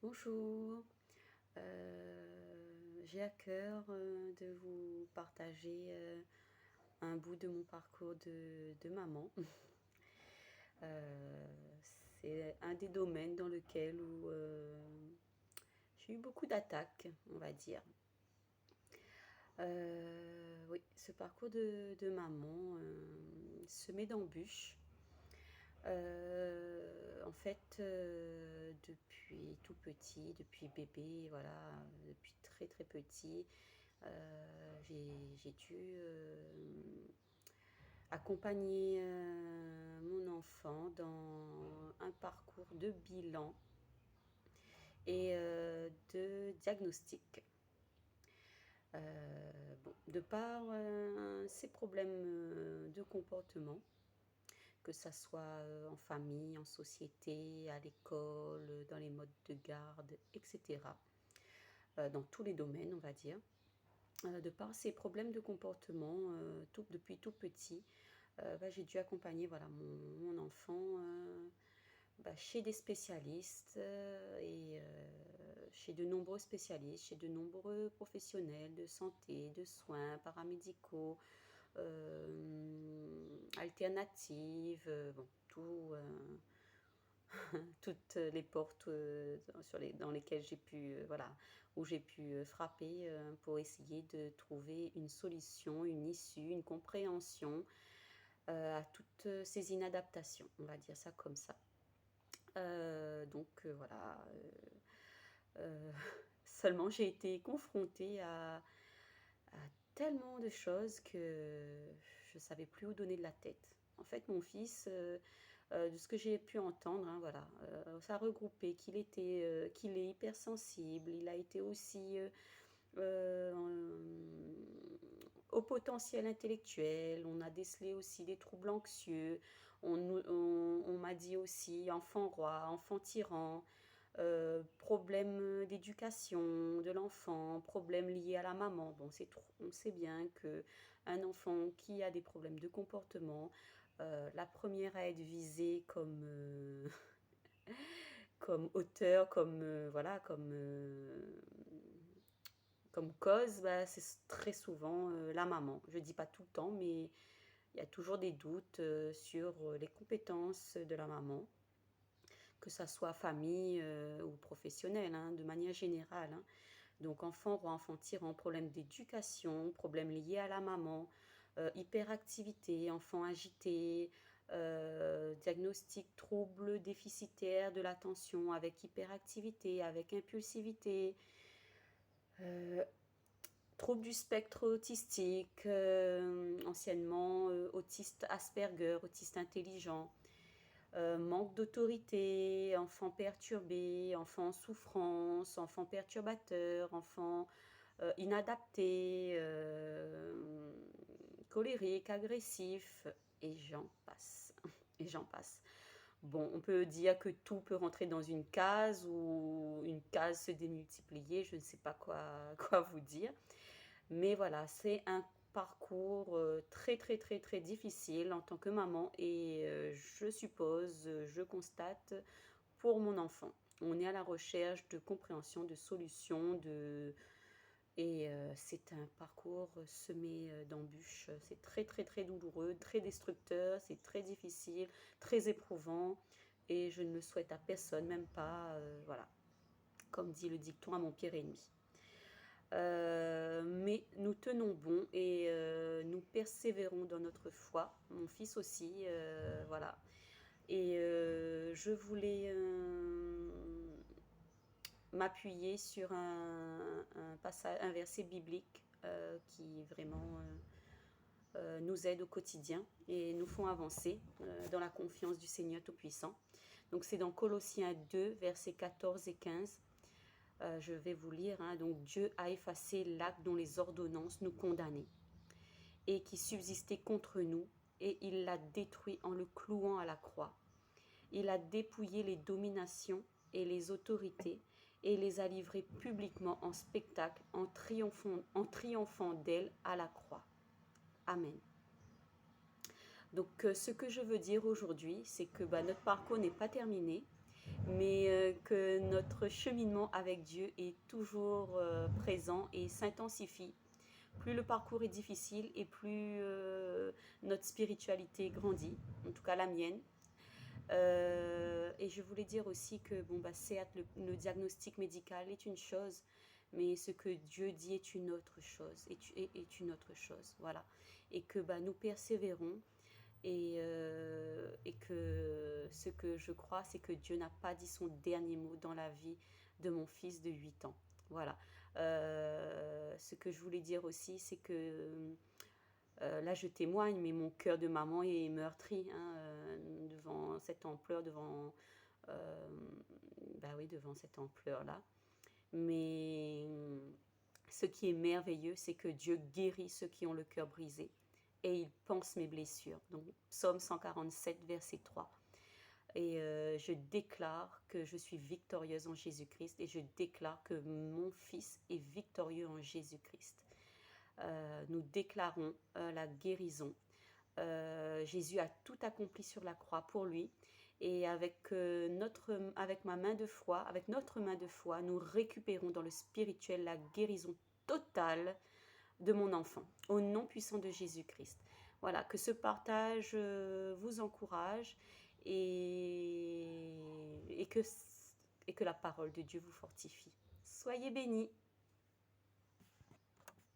Bonjour, j'ai à cœur de vous partager un bout de mon parcours de maman. Euh, c'est un des domaines dans lequel où, j'ai eu beaucoup d'attaques, on va dire. Oui, ce parcours de maman semé d'embûches. En fait, depuis tout petit, depuis bébé, voilà, depuis très très petit, j'ai dû accompagner mon enfant dans un parcours de bilan et de diagnostic. Bon, de par ses problèmes de comportement, que ça soit en famille, en société, à l'école, dans les modes de garde, etc. Dans tous les domaines, on va dire. De par ses problèmes de comportement depuis tout petit, j'ai dû accompagner voilà, mon enfant chez des spécialistes et chez de nombreux spécialistes, chez de nombreux professionnels de santé, de soins paramédicaux, alternatives, bon, toutes les portes dans lesquelles j'ai pu, voilà, où j'ai pu frapper pour essayer de trouver une solution, une issue, une compréhension à toutes ces inadaptations, on va dire ça comme ça. Voilà. Euh, Seulement j'ai été confrontée à tellement de choses que je ne savais plus où donner de la tête. En fait, mon fils, de ce que j'ai pu entendre, hein, voilà, ça regroupait qu'il est hypersensible, il a été aussi au potentiel intellectuel, on a décelé aussi des troubles anxieux, on m'a dit aussi enfant roi, enfant tyran, problème d'éducation de l'enfant, problèmes liés à la maman. Bon, on sait bien que un enfant qui a des problèmes de comportement, la première à être visée comme auteur, voilà, comme cause, bah, c'est très souvent la maman. Je dis pas tout le temps, mais il y a toujours des doutes sur les compétences de la maman, que ça soit famille ou professionnel, hein, de manière générale, hein. Donc enfant roi, enfant tyran, problème d'éducation, problème lié à la maman, hyperactivité, enfant agité, diagnostic trouble déficitaire de l'attention avec hyperactivité, avec impulsivité, euh, trouble du spectre autistique, anciennement autiste Asperger, autiste intelligent, manque d'autorité, enfant perturbé, enfant en souffrance, enfant perturbateur, enfant inadapté, colérique, agressif, et j'en passe. Et j'en passe. Bon, on peut dire que tout peut rentrer dans une case ou une case se démultiplier, je ne sais pas quoi vous dire. Mais voilà, c'est un parcours très très très très difficile en tant que maman et je suppose, je constate pour mon enfant. On est à la recherche de compréhension, de solutions, et c'est un parcours semé d'embûches. C'est très très très douloureux, très destructeur, c'est très difficile, très éprouvant et je ne le souhaite à personne, même pas, voilà, comme dit le dicton, à mon pire ennemi. Mais nous tenons bon et nous persévérons dans notre foi. Mon fils aussi, voilà. Et je voulais m'appuyer sur un passage, un verset biblique qui vraiment nous aide au quotidien et nous font avancer dans la confiance du Seigneur Tout-Puissant. Donc c'est dans Colossiens 2, versets 14 et 15. Je vais vous lire, hein. Donc Dieu a effacé l'acte dont les ordonnances nous condamnaient et qui subsistait contre nous, et il l'a détruit en le clouant à la croix. Il a dépouillé les dominations et les autorités et les a livrées publiquement en spectacle en triomphant d'elles à la croix. Amen. Donc ce que je veux dire aujourd'hui, c'est que notre parcours n'est pas terminé, mais que notre cheminement avec Dieu est toujours présent et s'intensifie. Plus le parcours est difficile et plus notre spiritualité grandit, en tout cas la mienne. Et je voulais dire aussi que, bon, bah, certes, le diagnostic médical est une chose, mais ce que Dieu dit est une autre chose, est une autre chose, voilà. Et que bah, nous persévérons et que ce que je crois, c'est que Dieu n'a pas dit son dernier mot dans la vie de mon fils de 8 ans. Voilà. Ce que je voulais dire aussi, c'est que là, je témoigne, mais mon cœur de maman est meurtri hein, devant cette ampleur, euh, bah oui, devant cette ampleur-là. Mais ce qui est merveilleux, c'est que Dieu guérit ceux qui ont le cœur brisé et il pense mes blessures. Donc, Psaume 147, verset 3. Et je déclare que je suis victorieuse en Jésus-Christ et je déclare que mon fils est victorieux en Jésus-Christ. Nous déclarons la guérison. Jésus a tout accompli sur la croix pour lui. Et avec ma main de foi, avec notre main de foi, nous récupérons dans le spirituel la guérison totale de mon enfant, au nom puissant de Jésus-Christ. Voilà, que ce partage vous encourage et que la parole de Dieu vous fortifie. Soyez bénis.